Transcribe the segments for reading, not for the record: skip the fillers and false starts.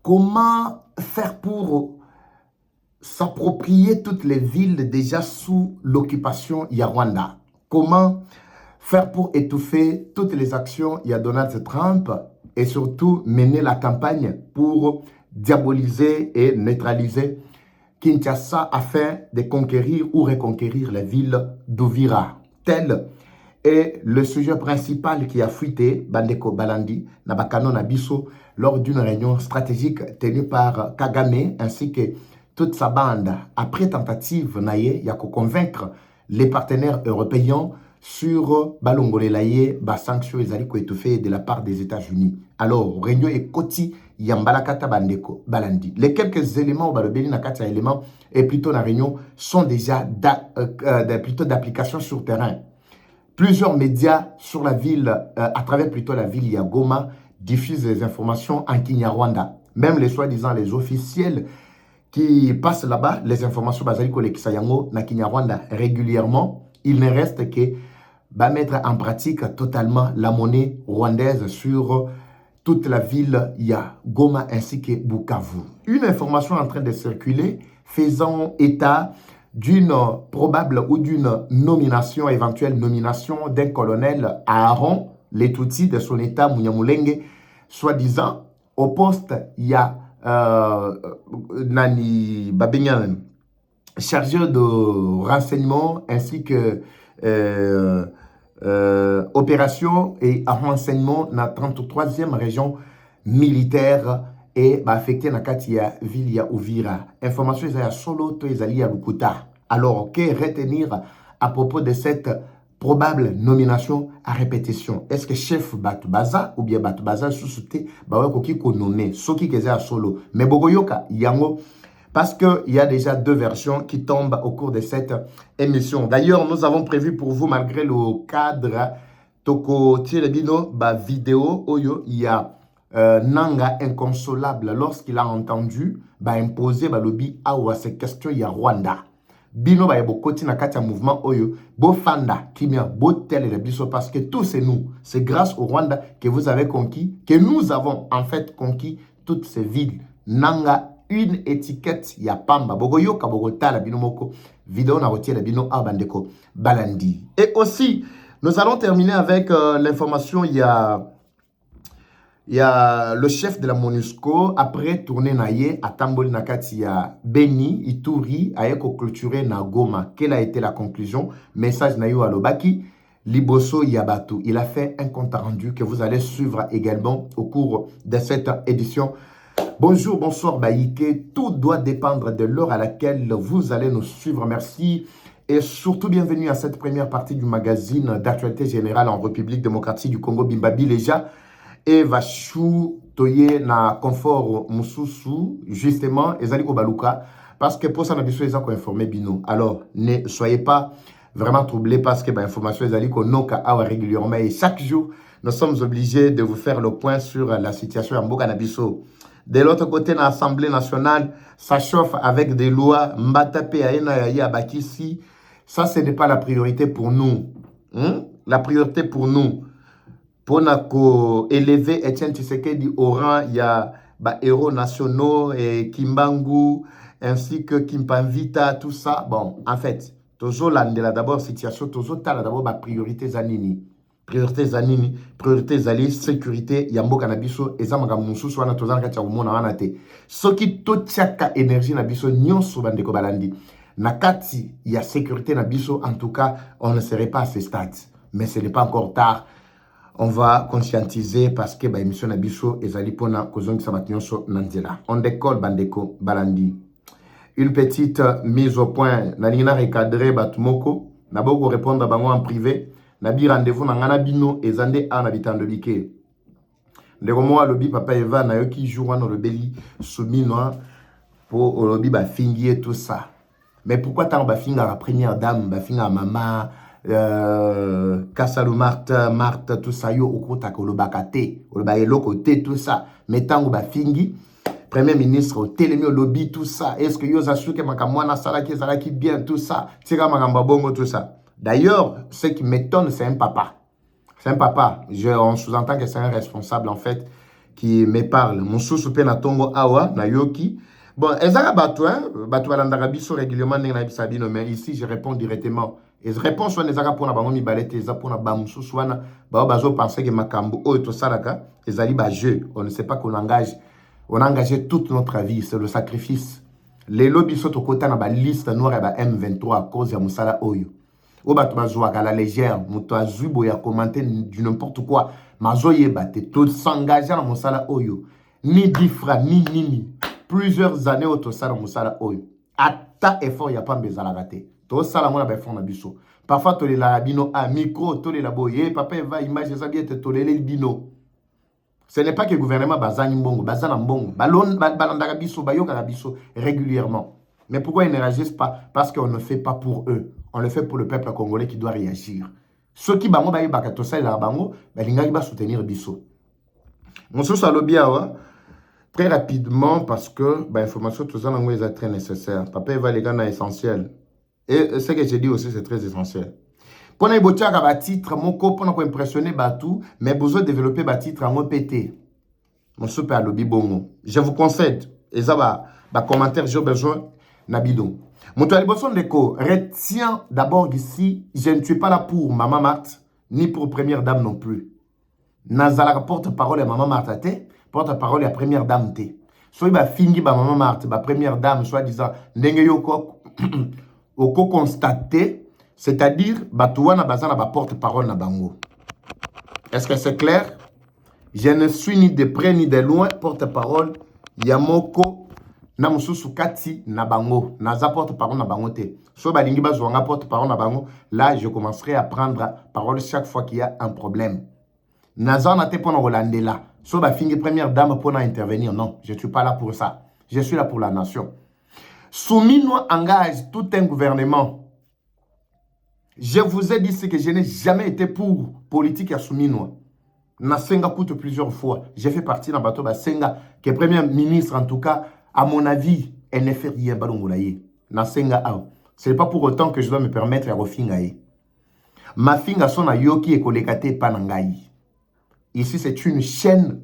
Comment faire pour s'approprier toutes les villes déjà sous l'occupation Rwanda? Comment faire pour étouffer toutes les actions Donald Trump et surtout mener la campagne pour diaboliser et neutraliser Kinshasa afin de conquérir ou reconquérir la ville d'Uvira? Tel est le sujet principal qui a fuité Bandeko Balandi, Nabakano Nabiso, lors d'une réunion stratégique tenue par Kagame ainsi que toute sa bande. Après tentative, il y a convaincre les partenaires européens sur Balongolelaye, sanctions étouffées de la part des États-Unis. Alors, réunion et Koti, Yambalakata Bandeko Balandi. Les quelques éléments, éléments, et plutôt la réunion, sont déjà plutôt d'application sur terrain. Plusieurs médias sur la ville, à travers plutôt la ville Goma, diffusent les informations en Kinyarwanda. Même les soi-disant les officiels qui passent là-bas, les informations basées sur les Kisayango, na Kinyarwanda régulièrement, il ne reste que mettre en pratique totalement la monnaie rwandaise sur toute la ville Goma ainsi que Bukavu. Une information en train de circuler faisant état d'une probable ou d'une nomination, éventuelle nomination d'un colonel Aaron Letouti de son état Munyamulenge, soi-disant au poste Nani Babinyan, chargé de renseignement ainsi que opération et renseignement dans la 33e région militaire et affecté dans la ville ya Uvira. Information est solo to ezali ya Lukuta. Alors, que retenir à propos de cette probable nomination à répétition? Est-ce que chef Batubaza ou bien Batubaza sous-souté koki ko nommé soki keze à solo? Mais Bogoyoka yango parce qu'il y a déjà deux versions qui tombent au cours de cette émission. D'ailleurs, nous avons prévu pour vous, malgré le cadre, Toko Tirebino, vidéo, Oyo, il y a Nanga inconsolable lorsqu'il a entendu imposer lobby à ces questions, il y a Rwanda. Bino ba yebo koti na kati ya mouvement Oyo, bo fanda, kimia, bo tel et biso, parce que tous c'est nous. C'est grâce au Rwanda que vous avez conquis, que nous avons en fait conquis toutes ces villes. Nanga une étiquette ya pamba bogoyoka bogotala bino moko vidéo na rotiela bino abandeko balandi. Et aussi nous allons terminer avec l'information il y a le chef de la MONUSCO après tourner naye à Tamboli nakati ya Beni Ituri ayeko clôturer na Goma. Quelle a été la conclusion? Message na yo alobaki Liboso Yabatu. Il a fait un compte rendu que vous allez suivre également au cours de cette édition. Bonjour, bonsoir Baïké. Tout doit dépendre de l'heure à laquelle vous allez nous suivre. Merci et surtout bienvenue à cette première partie du magazine d'actualité générale en République démocratique du Congo Bimbabi Leja et Vachou Toye na confort Moussousou justement Ezali Kobaluka parce que pour ça on a besoin de informer Bino. Alors ne soyez pas vraiment troublés parce que l'information Ezali Konoka awa régulièrement et chaque jour nous sommes obligés de vous faire le point sur la situation à Mboka Nabiso. De l'autre côté, l'Assemblée nationale, ça chauffe avec des lois. Mbatape Abakisi. Ça, ce n'est pas la priorité pour nous. La priorité pour nous, pour élever Etienne Tshisekedi au rang, il y a héros nationaux et Kimbangu, ainsi que Kimpamvita, tout ça. Bon, en fait, toujours là, d'abord, situation, toujours d'abord, priorité Zanini. Priorité Zanini, priorité Zali, sécurité, Yambo Kanabiso, Ezamaga Moussou, soit Natozan Katiaumona Anate. Ce qui tout chaka énergie Nabiso, Nyon Soubandeko Balandi. Nakati, il y a sécurité Nabiso, en tout cas, on ne serait pas à ce stade. Mais ce n'est pas encore tard. On va conscientiser parce que l'émission Nabiso, Ezali Pona, Kozong Sabationso Nanzela. On décolle Bandeko Balandi. Une petite mise au point. Nanina recadré Batumoko. Naboko répondre à Bango en privé. Nabi rendez-vous na ngana bino ezande a na bitando bike. Ndeko mo alobi papa Eva na yo ki jour wana lobeli soumino pour olobi ba fingi et tout ça. Mais pourquoi tant ba finga la première dame, ba finga mama Kassalu Marthe tout ça yo okota ko lobakate, oloba eloko te tout ça. Mais tant ba fingi Premier ministre, télémi au lobby, tout ça. Est-ce que yo assure que makamwana sala ki sala ki bien tout ça. Tika makamba bongo tout ça. D'ailleurs, ce qui m'étonne, c'est un papa. C'est un papa. On sous-entend que c'est un responsable, en fait, qui me parle. Mon sous pe na tongo awa na yoki. Bon, ezaka bato hein, bato balandaka biso régulièrement ndenge na bisabino, mais ici je réponds directement. Et je réponds soit ezaka pona bango mibalete eza pona ba mususu wana ba bazo penser que makambo oyo to salaka ezali ba jeu. On ne sait pas qu'on engage. On a engagé toute notre vie, c'est le sacrifice. Les lobbies sont au côté de la liste noire et M23 à cause de Moussala Oyo. Ou bato bazouaka la légère, mouto azubo ya commenter du n'importe quoi. Mazoye bate, tout s'engager dans Moussala Oyo. Ni difra, ni nini. Plusieurs années au tosala Moussala Oyo. Ata effort ya pas mbezala raté. To sala mona ba effort na biso. Parfois to les labino a micro, to les laboye, papa va image ça bien te tolérer bino. Ce n'est pas que le gouvernement bazani mbongo, bazana mbongo, balandaka biso, bayoka biso régulièrement. Mais pourquoi ils ne réagissent pas? Parce qu'on ne fait pas pour eux. On le fait pour le peuple congolais qui doit réagir. Ceux qui bango baye bakatosa la bango, balinga ba soutenir biso. Monsieur Salobiawa, très rapidement parce que l'information tout ça est très nécessaire. Papa va les gars essentiel. Et ce que j'ai dit aussi c'est très essentiel. Pour les titre, mon copain pour impressionner Batou, mais besoin de développer un titre en OPT. Mon super lobby bongo. Je vous concède, et ça va commentaire, j'ai besoin Nabido. Mon toile boson déco, retiens d'abord ici, je ne suis pas là pour Maman Marthe, ni pour Première Dame non plus. Nazala porte-parole à Maman Marthe, porte-parole à Première Dame. Soit il va finir Maman Marthe, Première Dame, soit disant, n'engue yoko, oko constater. C'est-à-dire, Batouana Bazana ba porte-parole na bango. Est-ce que c'est clair? Je ne suis ni de près ni de loin porte-parole. Yamoko na mususu kati na bango. Naza porte-parole na bango te. So balingi bazwanga porte-parole na bango. Là, je commencerai à prendre parole chaque fois qu'il y a un problème. Naza na te pona Rolande là. So ba fingi première dame pona intervenir. Non, je ne suis pas là pour ça. Je suis là pour la nation. Souminois engage tout un gouvernement. Je vous ai dit ce que je n'ai jamais été pour politique à Souminois. Nasenga coûte plusieurs fois. J'ai fait partie d'un bateau Senga, qui est premier ministre en tout cas. À mon avis, elle ne fait rien. Nasenga a. Ce n'est pas pour autant que je dois me permettre à refingaye. Ma finga son a yoki et kolekate panangaï. Ici, c'est une chaîne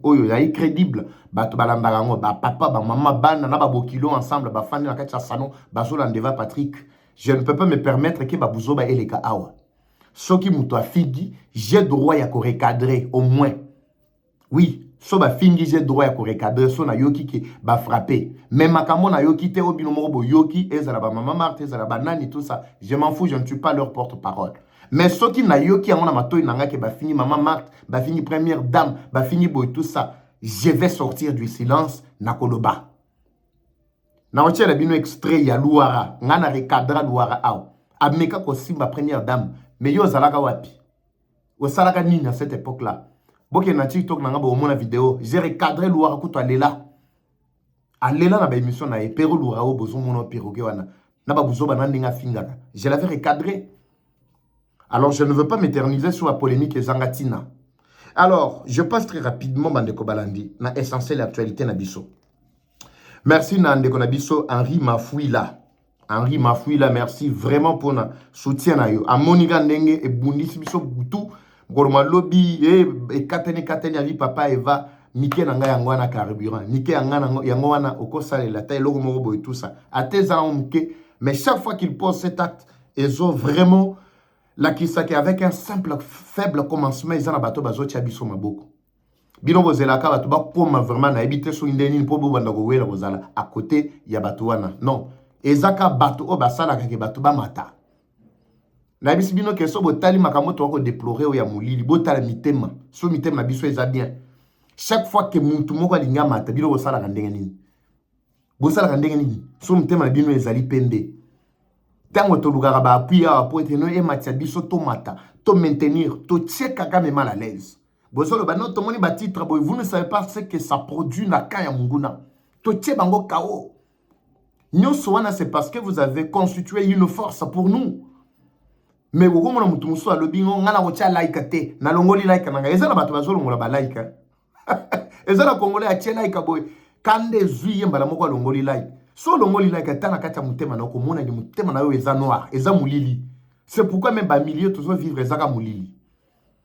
crédible. Bato balandarango, ba papa, ba maman, ba nana, ba bokilo ensemble, ba fani na kacha sano, ba zolandeva Patrick. Je ne peux pas me permettre que Babouzo ba eleka awa. Ce qui m'a figi, j'ai droit à recadrer au moins. Oui, so ba fingi j'ai droit à recadrer, so na yoki qui ba frapper. Mais makamo na yoki te obino morobo yoki, ezala ba maman Marthe, ezala ba nani tout ça. Je m'en fous, je ne suis pas leur porte-parole. Mais ce qui na yoki a ma toy nanga ke ba fini maman Marthe, ba fini première dame, ba fini boy tout ça. Je vais sortir du silence na koloba. Na wache la bino extrait ya Louara, ngana recadra Louara aw. Ameka ko simba première dame, mais yo zalaka wapi. O salaka nini à cette époque-là. Boke na TikTok nanga bo mona vidéo, j'ai recadré Louara ko to alela. Alela na ba émission na epero Louara o bozo mona pirogue wana. Na ba buzo ba ndinga fingaka. Je l'avais recadré. Alors je ne veux pas m'éterniser sur la polémique et Zangatina. Alors, je passe très rapidement Bandeko Balandi na essentiel actualité na biso. Merci Nande Konabiso, Henri Mafouila. Henri Mafouila, merci vraiment pour notre soutien. A Monika Ndenge et Bundisi Biso Boutou, Gorma Lobby et Katene Avi Papa Eva, Nike Nanga Yangwana Carburant, Nike Yangwana Okosa et la taille Logomorobo et tout ça. A Mke, mais chaque fois qu'il pose cet acte, ils ont vraiment la Kisake avec un simple, faible commencement, ils ont un bateau Bazo Tiabiso Maboko. Bino bozelaka batu ba koma vraiment na ebité so indeni po bo banda ko wela bozala à côté ya batu wana non ezaka batu o basala ka ke batu ba mata na bisi bino ke so botali makamoto ko déplorer o ya mulili botala mitema so mitema biso eza bien chaque fois que muntu moko alinga mata bino bosala ka ndenge nini so mitema bino ezali pembe tango to lugara ba appui a po eteno e matia biso to mata to maintenir to tcheka ka me mal à l'aise. Vous ne savez pas ce que ça produit na kaya munguna. Toche bango kao. Nyosoana c'est parce que vous avez constitué une force pour nous. Mais vous avez dit que vous avez dit que vous avez dit que vous avez dit que vous avez dit que vous avez dit que vous avez dit que vous avez dit que vous avez dit so longoli like tana kata mutema na komona ni mutema na yo eza noir eza mulili. C'est pourquoi même ba milieu toujours vivre ezaka mulili.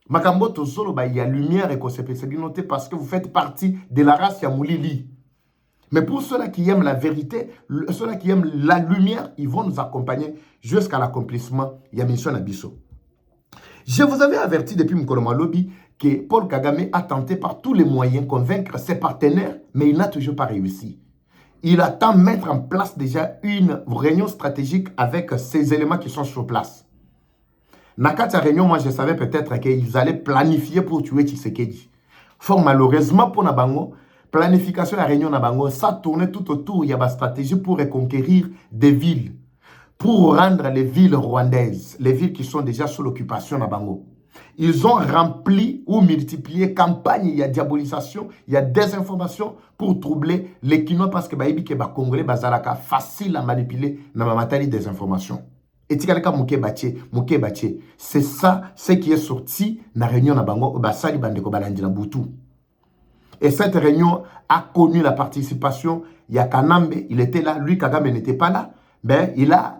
Makambo tozolo ba ya lumière et c'est bien noté parce que vous faites partie de la race ya Moulili. Mais pour ceux-là qui aiment la vérité, ceux-là qui aiment la lumière, ils vont nous accompagner jusqu'à l'accomplissement ya mission Abisso. Je vous avais averti depuis Mkoloma Lobby que Paul Kagame a tenté par tous les moyens de convaincre ses partenaires, mais il n'a toujours pas réussi. Il attend mettre en place déjà une réunion stratégique avec ces éléments qui sont sur place. Dans cette réunion, moi je savais peut-être qu'ils allaient planifier pour tuer Tshisekedi. Fort malheureusement pour Nabango, planification de la réunion Nabango, ça tournait tout autour, il y a une stratégie pour reconquérir des villes, pour rendre les villes rwandaises, les villes qui sont déjà sous l'occupation Nabango. Ils ont rempli ou multiplié campagne, il y a diabolisation, il y a désinformation pour troubler les Kinois parce que les Congolais bazalaka facile à manipuler dans la matière des informations. Et c'est ça, ce qui est sorti dans la réunion Nabango, Basali Bandeko Balandina Boutou. Et cette réunion a connu la participation, il y a Kanambe, il était là, lui Kagame n'était pas là, mais il a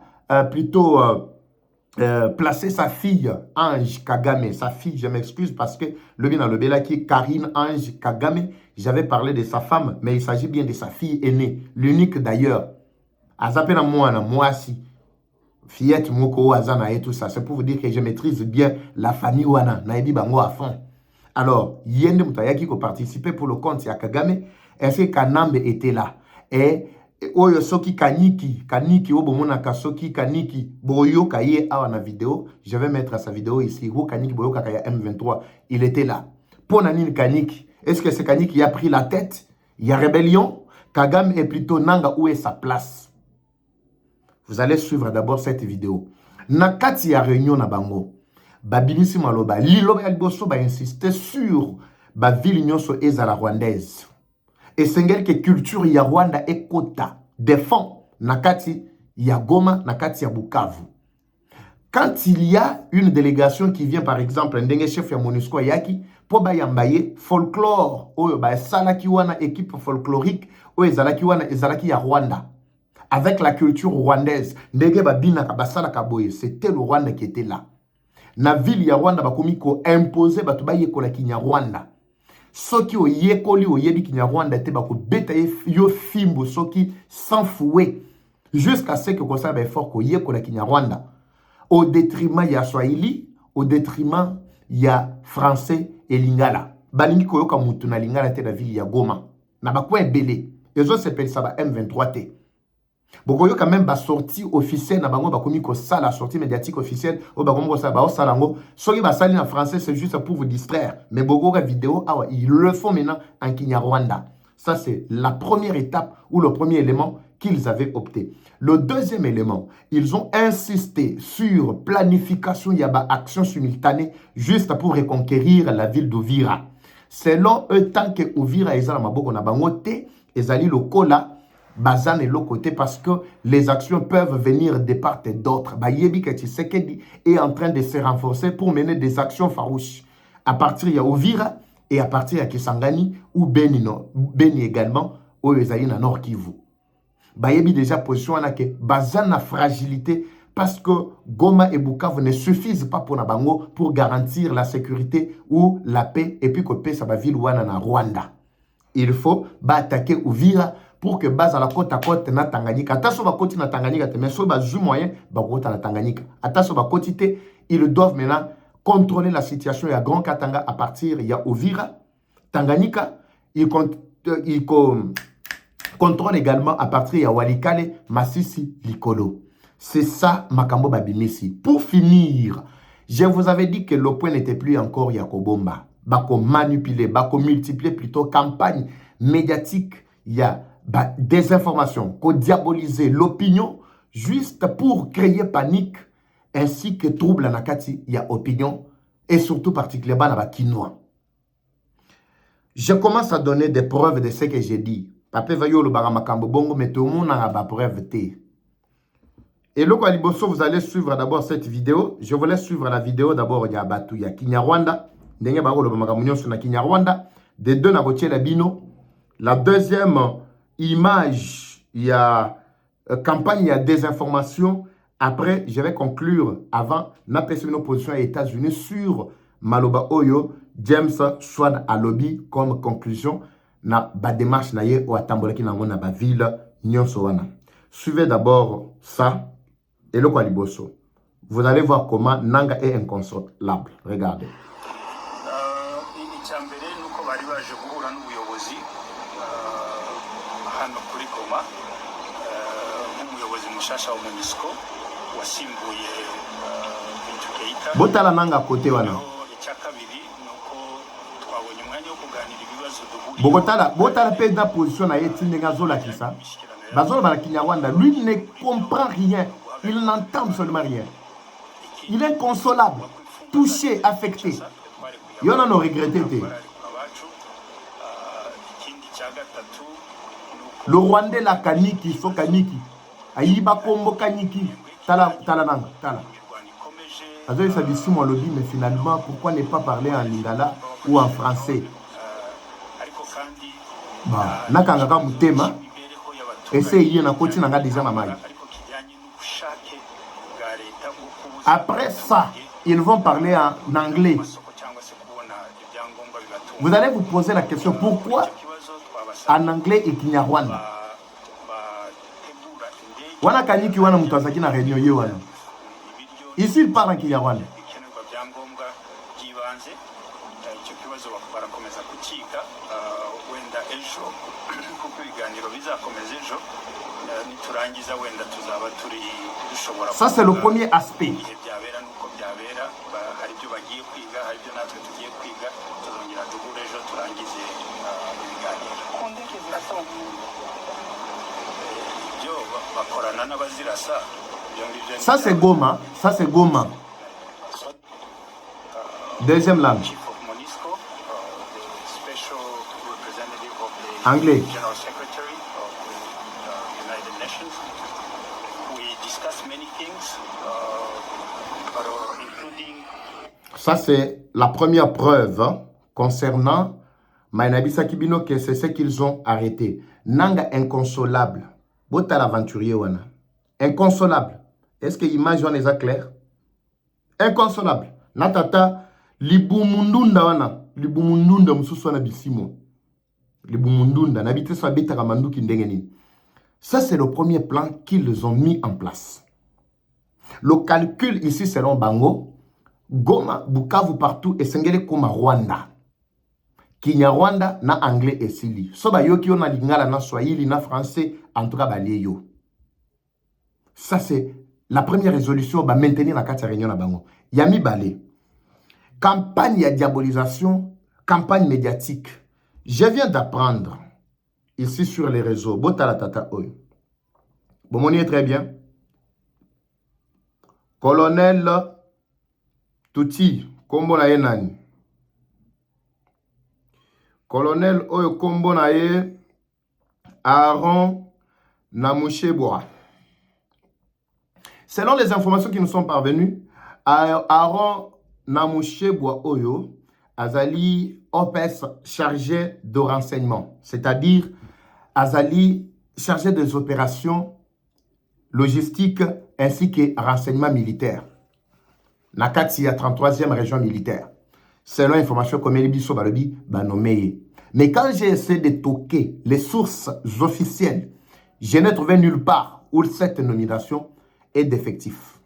plutôt placé sa fille Ange Kagame, sa fille, je m'excuse parce que le bien dans le bela qui est Karine Ange Kagame, j'avais parlé de sa femme, mais il s'agit bien de sa fille aînée, l'unique d'ailleurs. Azapena moi si. Fillette Moko Azana et tout ça, c'est pour vous dire que je maîtrise bien la famille Wana, Naebi Bango à fond. Alors, Yende Moutayaki qui a participé pour le compte à Kagame, est-ce que Kanambe était là? Et Oyo Soki Kaniki, Obomona Kasoki Kaniki, Boyo Kaye a na vidéo, je vais mettre sa vidéo ici, Wo Kaniki Boyo Kakaya M23, il était là. Pour Nanine Kaniki, est-ce que c'est Kaniki qui a pris la tête? Il y a rébellion, Kagame est plutôt Nanga, où est sa place? Vous allez suivre d'abord cette vidéo. Nakati ya réunion na bango. Babinisi maloba. Lilo ya liboso ba insister sur ba ville nyonso ezala rwandaise. Et sengel que culture ya Rwanda ekota défend nakati ya Goma, nakati ya Bukavu. Quand il y a une délégation qui vient par exemple ndenge chef ya MONUSCO yaki po ba yambaye folklore oyo ba salaki wana équipe folklorique oyo ezalaki wana ezalaki ya Rwanda. Avec la culture rwandaise, c'était le Rwanda qui était là. Na ville ya Rwanda bakomiko imposer batubaye kola kinya Rwanda. Soki o yekoli o yebi kinya Rwanda te bako beta yo fimbo soki sans fouet jusqu'à ce que ça ba fort ko yekola kinya Rwanda. Au détriment ya Swahili, au détriment ya français et lingala. Balingi ko yoka mutu na lingala te na ville ya Goma. Na bakwa ebele. Ezo s'appelle ça ba M23 te. Bokoyo quand même ba sortie officielle na bango ba komi ko ça la sortie médiatique officielle o ba komo ça ba o salango soki ba sali en français c'est juste pour vous distraire mais beaucoup de vidéos ah ouais, ils le font maintenant en Kinyarwanda. Ça c'est la première étape ou le premier élément qu'ils avaient opté. Le deuxième élément, ils ont insisté sur planification yaba action simultanée juste pour reconquérir la ville d'Uvira. Selon eux tant que Uvira ezala maboko na bango te ezali lokola Bazan et l'autre côté parce que les actions peuvent venir de part et d'autre. Bayebi Tshisekedi est en train de se renforcer pour mener des actions farouches. À partir de Uvira et à partir de Kisangani ou Beni également, au Ezaï na Nord Kivu. Bayebi déjà position à que Bazan a fragilité parce que Goma et Bukavu ne suffisent pas pour Nabango pour garantir la sécurité ou la paix et puis que paix ça va ville wana na Rwanda. Il faut attaquer Uvira pour que base à la côte à côte na Tanganyika. Attention ba côté na Tanganyika, mais so ba ju moyen ba côte na Tanganyika. Attention ba côté, ils doivent maintenant contrôler la situation ya Grand Katanga à partir ya Uvira, Tanganyika, ils contrôlent également à partir ya Walikale, Masisi, Likolo. C'est ça Makambo Babimisi. Pour finir, je vous avais dit que le point n'était plus encore Yakobomba. Bako manipuler, bako multiplier plutôt campagne médiatique, il y a désinformation, qu'on diaboliser l'opinion juste pour créer panique ainsi que trouble en Akati, il y a opinion et surtout particulièrement dans la Kinois. Je commence à donner des preuves de ce que j'ai dit. Papa Vayo le baramakambo bongo, mais tout le monde a des preuves. Et le Kwaliboso, vous allez suivre d'abord cette vidéo. Je vous laisse suivre la vidéo d'abord. Il y a Batu, il y a Kinyarwanda. Des deux, na la bino. La deuxième image, il y a campagne, il y a désinformation. Après, je vais conclure avant, n'a pas une opposition aux États-Unis sur maloba oyo James Swan alobi comme conclusion na ba démarche na ye o atambolaki nango na ba ville nyonso wana. Suivez d'abord ça et le Kwaliboso. Vous allez voir comment Nanga est inconsolable. Regardez. Botala Nanga à côté wana. Botala pe na position na ye tindenga zola kisa. Bazolo bala Kinyarwanda, lui ne comprend rien. Il n'entend absolument rien. Il est inconsolable, touché, affecté. Il en a regretté. Le Rwandais la kaniki, so kaniki. Aïba kombo kaniki. Tala nanga, tala. Azoye Sabissi moi le dit, mais finalement, pourquoi ne pas parler en lingala ou en français? Bah, nakanga mutema. Essayez na koti nanga déjà na mai. Après ça, ils vont parler en anglais. Vous allez vous poser la question, pourquoi en anglais et Kinyarwanda? Wana kaniki wana mutazaki na réunion yo wana. Ici il parle en Kinyarwanda. Ça c'est le premier aspect. Ça c'est Goma, ça c'est Goma. Deuxième langue. Anglais. Ça c'est la première preuve concernant Mainabisa Kibino que c'est ce qu'ils ont arrêté. Nanga inconsolable. Bota l'aventurier wana. Inconsolable. Est-ce que l'image on est claire? Inconsolable. Natata libumundunda wana. Libumundunda mususwana bisimo. Libumundunda nabite sa beta kamandu kindengeni. Ça c'est le premier plan qu'ils ont mis en place. Le calcul ici selon Bango, Goma, Bukavu partout et Sengele Koma Rwanda. Kinyarwanda na anglais et sili. Soba yoki on a lingala na swahili na français en tout cas balayo. Ça c'est la première résolution va maintenir la carte réunion na bango. Yami balé. Campagne de diabolisation, campagne médiatique. Je viens d'apprendre ici sur les réseaux. Botala tata oy. Bon on y est très bien. Colonel Tuti kombo na yenani. Colonel Oyo Kombo Naye Aaron Namusheboa. Selon les informations qui nous sont parvenues, Aaron Namusheboa Oyo Azali OPS chargé de renseignement, c'est-à-dire Azali chargé des opérations logistiques ainsi que renseignement militaire. Nakati à 33e région militaire. Selon l'information comme Elibiso Balobi, nommé. Mais quand j'ai essayé de toquer les sources officielles, je n'ai trouvé nulle part où cette nomination est d'effectif.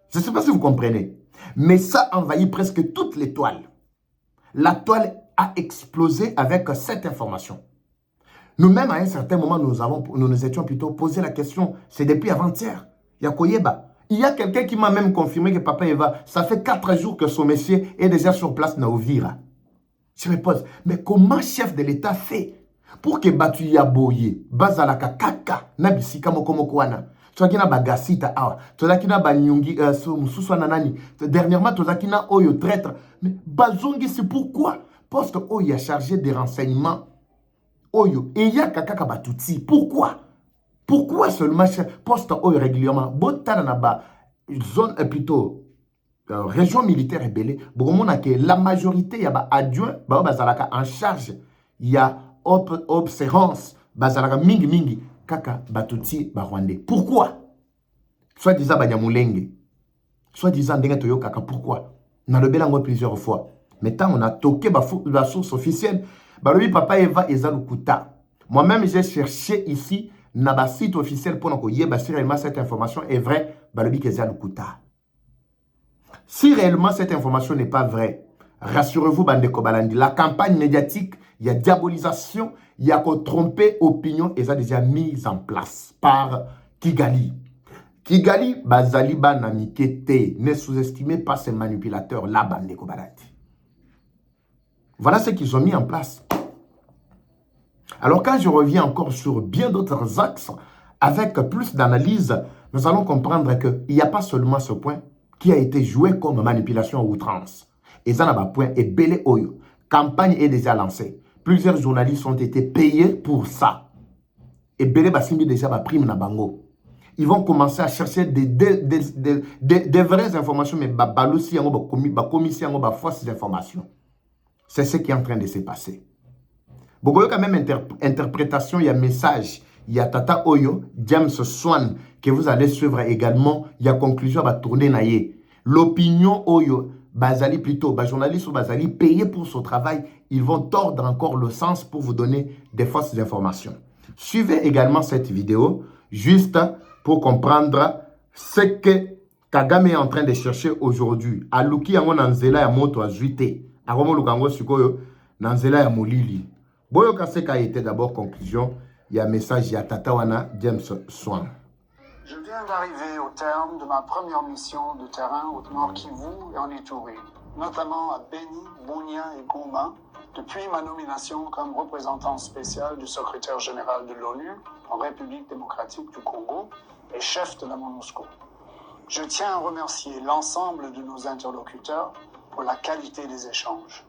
Je ne sais pas si vous comprenez, mais ça envahit presque toutes les toiles. La toile a explosé avec cette information. Nous-mêmes, à un certain moment, nous nous étions plutôt posé la question, c'est depuis avant-hier, Yakoyeba. Il y a quelqu'un qui m'a même confirmé que Papa Eva, ça fait 4 jours que son monsieur est déjà sur place na Uvira. Je me pose, mais comment chef de l'État fait pour que Batu Yaboye, Bazalaka Kaka, Nabisika Mokomokwana, Tozakina Bagasita Awa, Tozakina Banyungi, Mususwa Nanani, dernièrement Tozakina Oyo traître. Mais Bazongi, c'est pourquoi? Parce que Oyo a chargé des renseignements. Oyo, et il y a Kaka Batuti. Pourquoi? Pourquoi seulement poste Oyo régulièrement? Botanaba, zone plutôt région militaire rebelle. La majorité, il y a adjoint en charge. Il y a observance. Bazalaka mingi mingi. Kaka batuti barwandais. Pourquoi? Soit disant Banyamulenge. Soit disant Denga Toyo Kaka. Pourquoi? Nalobé lango plusieurs fois. Mais tant on a toqué la source officielle, balobi papa Eva Ezalukuta. Moi-même, j'ai cherché ici, dans le site officiel pour nous dire si réellement cette information est vraie, balobi Ezalukuta. Si réellement cette information n'est pas vraie, rassurez-vous, Bandeko Balandi, la campagne médiatique, il y a diabolisation, il y a qu'on tromper opinion, et ça déjà mise en place par Kigali. Kigali, Bazali Banamikete, ne sous-estimez pas ces manipulateurs-là, Bandeko Balandi. Voilà ce qu'ils ont mis en place. Alors quand je reviens encore sur bien d'autres axes, avec plus d'analyse, nous allons comprendre qu'il n'y a pas seulement ce point qui a été joué comme manipulation à outrance. Et ça n'a pas point, et belé oyo. Campagne est déjà lancée. Plusieurs journalistes ont été payés pour ça. Et belé basimbi déjà ba prime na bango. Ils vont commencer à chercher des vraies informations, mais balusi yango ba commissi yango ba fausses informations. C'est ce qui est en train de se passer. Beaucoup quand même interprétation, il y a message, il y a Tata Oyo, James Swan, que vous allez suivre également, il y a conclusion à tourner naïe. L'opinion Oyo, Bazali plutôt, journaliste ou Bazali, payé pour son travail, ils vont tordre encore le sens pour vous donner des fausses informations. Suivez également cette vidéo, juste pour comprendre ce que Kagame est en train de chercher aujourd'hui. Aluki yango nanzela ya moto azuite. Aromo lukango sikoyo nanzela ya molili. Boyo Kaseka était d'abord conclusion. Il y a un message, il y a Tatawana James Swan. Je viens d'arriver au terme de ma première mission de terrain au Nord Kivu et en Ituri, notamment à Beni, Bunia et Goma, depuis ma nomination comme représentant spécial du secrétaire général de l'ONU en République démocratique du Congo et chef de la MONUSCO. Je tiens à remercier l'ensemble de nos interlocuteurs pour la qualité des échanges.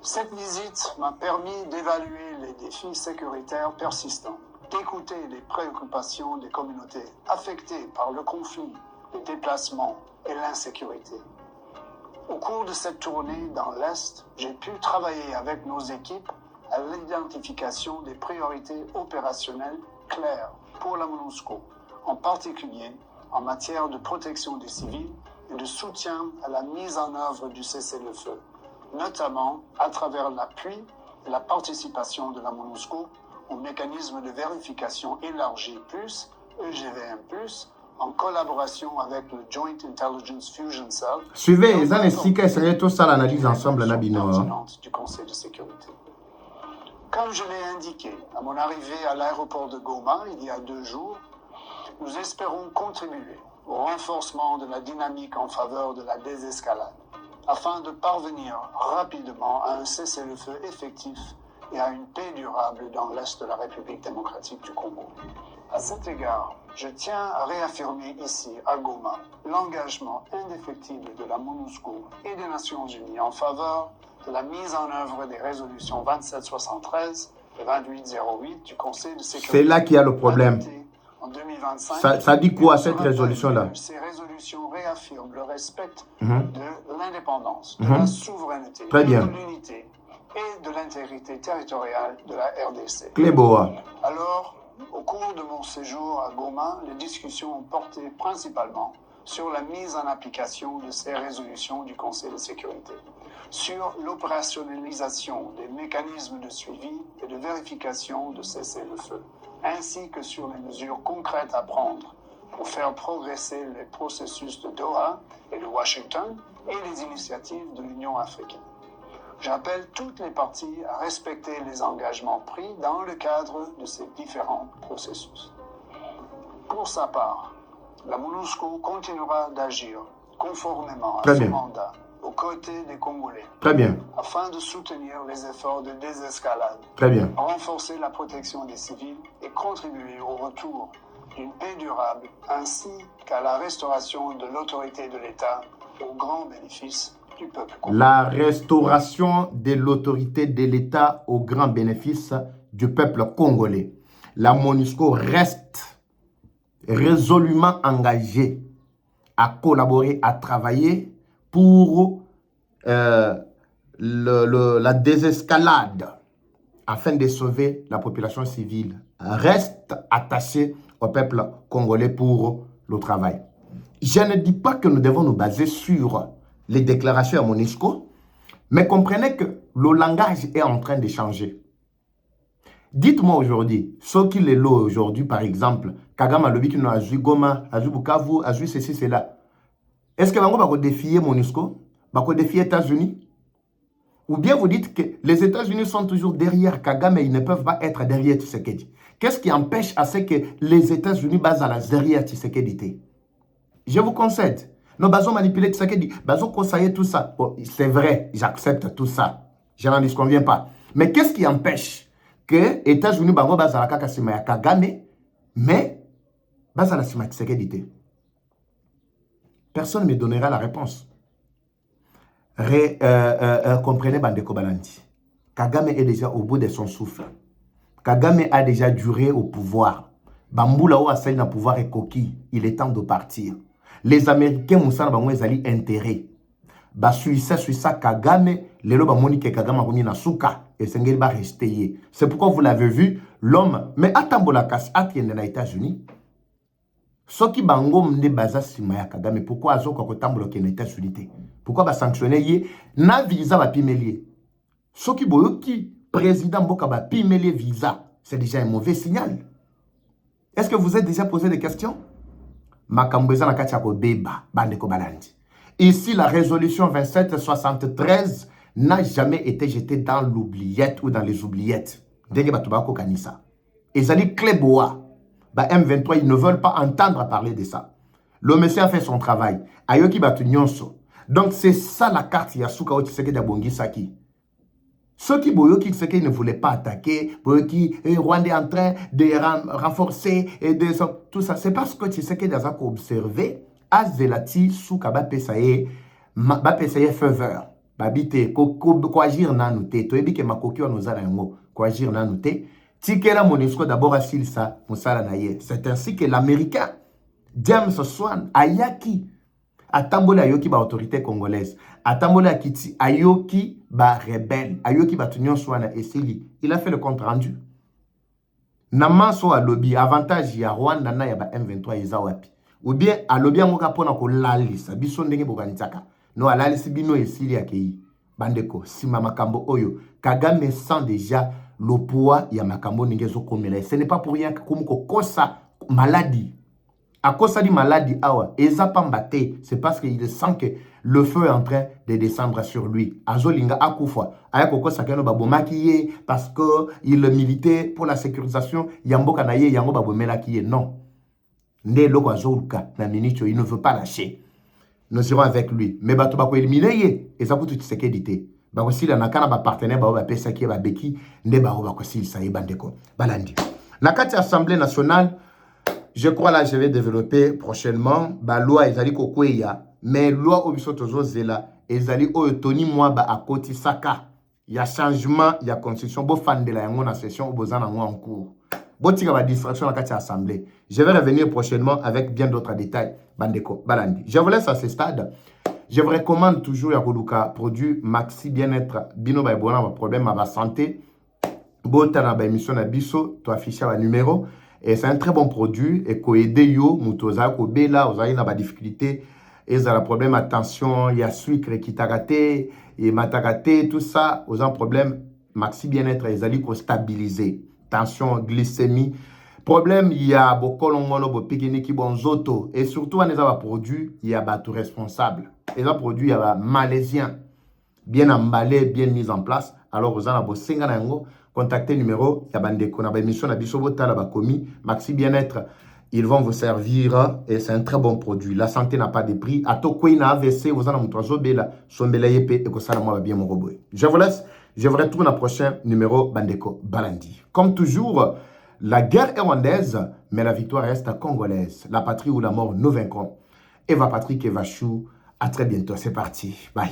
Cette visite m'a permis d'évaluer les défis sécuritaires persistants, d'écouter les préoccupations des communautés affectées par le conflit, les déplacements et l'insécurité. Au cours de cette tournée dans l'Est, j'ai pu travailler avec nos équipes à l'identification des priorités opérationnelles claires pour la MONUSCO, en particulier en matière de protection des civils et de soutien à la mise en œuvre du cessez-le-feu, notamment à travers l'appui et la participation de la MONUSCO au mécanisme de vérification élargi plus, EGVM+, en collaboration avec le Joint Intelligence Fusion Cell. Suivez, les anestiqués, c'est tout ça l'analyse ensemble là, du Conseil de sécurité. Comme je l'ai indiqué à mon arrivée à l'aéroport de Goma il y a 2 jours, nous espérons contribuer au renforcement de la dynamique en faveur de la désescalade, afin de parvenir rapidement à un cessez-le-feu effectif et à une paix durable dans l'Est de la République démocratique du Congo. À cet égard, je tiens à réaffirmer ici, à Goma, l'engagement indéfectible de la MONUSCO et des Nations Unies en faveur de la mise en œuvre des résolutions 2773 et 2808 du Conseil de sécurité. C'est là qu'il y a le problème. En 2025, ça dit quoi cette résolution-là? Ces résolutions réaffirment le respect de l'indépendance, de la souveraineté, Très bien. de l'unité et de l'intégrité territoriale de la RDC. Cléboa. Alors, au cours de mon séjour à Goma, les discussions ont porté principalement sur la mise en application de ces résolutions du Conseil de sécurité, sur l'opérationnalisation des mécanismes de suivi et de vérification de cessez-le-feu, ainsi que sur les mesures concrètes à prendre pour faire progresser les processus de Doha et de Washington et les initiatives de l'Union africaine. J'appelle toutes les parties à respecter les engagements pris dans le cadre de ces différents processus. Pour sa part, la MONUSCO continuera d'agir conformément à son mandat aux côtés des Congolais. Très bien. Afin de soutenir les efforts de désescalade. Très bien. Renforcer la protection des civils et contribuer au retour d'une paix durable ainsi qu'à la restauration de l'autorité de l'État au grand bénéfice du peuple congolais. La restauration de l'autorité de l'État au grand bénéfice du peuple congolais. La MONUSCO reste résolument engagée à collaborer, à travailler pour la désescalade afin de sauver la population civile. Reste attachée au peuple congolais pour le travail. Je ne dis pas que nous devons nous baser sur les déclarations à Monusco, mais comprenez que le langage est en train de changer. Dites-moi aujourd'hui, ceux qui les loient aujourd'hui, par exemple, Kagame Alobi qui a joué Goma, a joué Bukavu, a joué ceci, cela. Est-ce que Bango va défier Monusco? Va défier les États-Unis? Ou bien vous dites que les États-Unis sont toujours derrière Kagame et ils ne peuvent pas être derrière Tshisekedi. Qu'est-ce qui empêche à ce que les États-Unis basent à la derrière Tshisekedi? Je vous concède. Nos bases manipuler Tshisekedi, bases conseiller tout ça. Bon, c'est vrai, j'accepte tout ça. Je n'en disconviens pas. Mais qu'est-ce qui empêche que les États-Unis bango basent à la Kakasima ya Kagame, mais basent à la Sima Tshisekedi? Personne ne me donnera la réponse. Comprenez Bandeko Balandi. Kagame est déjà au bout de son souffle. Kagame a déjà duré au pouvoir. Bamboula ou Assaï na pouvoir est coquille. Il est temps de partir. Les Américains moussana bango ezali intérêt. Ba Suissa Kagame, lelo ba moni ke Kagame a na suka et sengeli ba rester. C'est pourquoi vous l'avez vu, l'homme, mais atambola kas atiende na États-Unis. Soki bango mne baza sima ya Kagame, pourquoi azoka ko tambola ke na États-Unis? Pourquoi ba sanctionner ye na visa ba pimelie? Soki boyoki président Mboka ba pimelie visa, c'est déjà un mauvais signal. Est-ce que vous êtes déjà posé des questions? Makambeza na kati ya ko beba Bandeko Balandi. Ici, la résolution 2773 n'a jamais été jetée dans l'oubliette ou dans les oubliettes. Denge batubako kanisa. Ezali kleboa. Ba M23, ils ne veulent pas entendre parler de ça. Le monsieur a fait son travail. Ayoki batu nyonso. Donc c'est ça la carte Yasuka Tshisekedi Abongi Saki. Ceux qui boyoki Tshisekedi ne voulaient pas attaquer, boyoki Rwanda est en train de renforcer et de tout ça, c'est parce que Tshisekedi a observé Azelati Souka ba pesaye faveur. Babite ko agir nanute to ebike makoki wa nozala yango ko agir nanute. Tikela Monusco d'abord asil sa musala na ye. C'est ainsi que l'américain James Swan ayaki atambola ayoki ba autorité congolaise, atambola akiti ayoki ba rebelle, ayoki ba tunyon swana esili. Il a fait le compte rendu. Namanso a lobby avantage ya Rwanda na ya ba M23 eza wapi. Ou bien a lobby amoka pona ko lalisa biso ndenge bokanitaka. No alalisi bino esili akei. Bandeko sima makambo oyo Kagame sent déjà le poids ya makambo ningezo komela. Ce n'est pas pour rien que komko kosa maladie. À cause de maladie, c'est parce qu'il sent que le feu est en train de descendre sur lui. Azolinga akufa. Ayakoko sakeno babomaki parce qu'il militait pour la sécurisation. Yamboka naye yango babomela kiye. Non. Ne loko azoluka na minicho, il ne veut pas lâcher. Nous irons avec lui. Mais bato bako éliminer ye. Et ça peut tout se kéditer. Bako sila nakana ba partenaire ba pesa ki ba beki ne ba bako sila sa bandeko. Balandi. Nakati Assemblée nationale. Je crois là, je vais développer prochainement. La loi ezali kokweya, mais loi obisotozo zela ezali oyotoni moi ba akoti saka. Il y a changement, il y a constitution. Bo fan de la yango na session obozana moi en cours. Bo tika ba distraction la kati assemblée. Je vais revenir prochainement avec bien d'autres détails. Bandeko, balandi. Je vous laisse à ce stade. Je vous recommande toujours Yakoluka produit Maxi Bien-être bino ba bona ba problème ma santé. Bo tana ba émission na biso, to afficher ba numéro. Et c'est un très bon produit. Et ko aider yo mutoza ko bela ozayi na ba difficulté et ça la problème attention, il y a sucre qui t'a raté et matagate tout ça, aux un problème Maxi Bien-être ezali ko stabiliser. Tension, glycémie. Problème il y a bokolongono bo pikini ki bonzoto et surtout on a produit il y a ba tout responsable. Et ça produit il y a malaisien bien emballé, bien mis en place. Alors vous en avez singa nango. Contactez numéro Yabandeko na ba émission na biso bota la ba komi Maxi Bien-être. Ils vont vous servir et c'est un très bon produit. La santé n'a pas de prix. Atokoi na AVC vous en amutwazo bela sombela yepe et ko sala moi bien mon robot. Je vous laisse, je vous retrouve dans le prochain numéro Bandeko Balandi. Comme toujours, la guerre est rwandaise, mais la victoire reste congolaise. La patrie ou la mort nous vaincrons. Eva Patrick Evachou, à très bientôt. C'est parti. Bye.